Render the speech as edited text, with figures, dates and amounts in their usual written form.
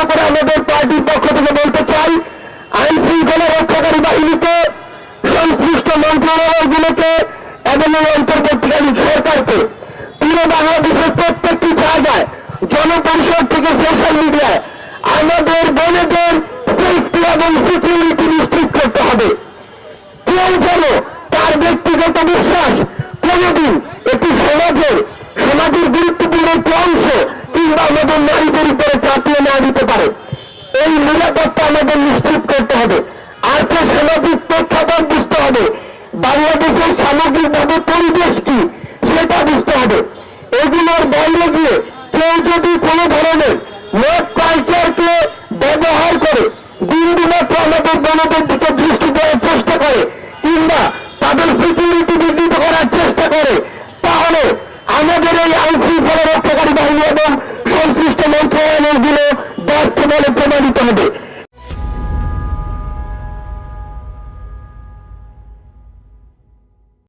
করে আমাদের পার্টির পক্ষ থেকে বলতে চাই, আইন শৃঙ্খলা রক্ষাকারী বাহিনীকে, সংশ্লিষ্ট মন্ত্রণালয়গুলোকে এবং এই অন্তর্বর্তীকালীন সরকারকে পুরো বাংলাদেশের প্রত্যেকটি জায়গায়, জনপরিষদ থেকে সোশ্যাল মিডিয়ায় আমাদের বোনেদের সেফটি এবং সিকিউরিটি নিশ্চিত করতে হবে। কেউ যেন তার ব্যক্তিগত বিশ্বাস কোনদিন একটি সমাজের গুরুত্বপূর্ণ একটি অংশ কিংবা আমাদের নারীদের উপরে চাপিয়ে না দিতে পারে। এই নিরাপত্তা আমাদের নিশ্চিত করতে হবে। আর্থসামাজিক প্রেক্ষাপট বুঝতে হবে, বাংলাদেশের সামগ্রিকভাবে পরিবেশ কি সেটা বুঝতে হবে। এগুলোর বাইরে গিয়ে কেউ যদি কোনো ধরনের মদ কালচারকে ব্যবহার করে বিন্দুমাত্র আমাদের বোনদের দিকে দৃষ্টি দেওয়ার চেষ্টা করে কিংবা তাদের সিকিউরিটি বিঘ্নিত করার চেষ্টা করে, তাহলে আমাদের এই আইন শৃঙ্খলা রক্ষাকারী বাহিনী এবং সংশ্লিষ্ট মন্ত্রণালয়গুলো ব্যর্থ বলে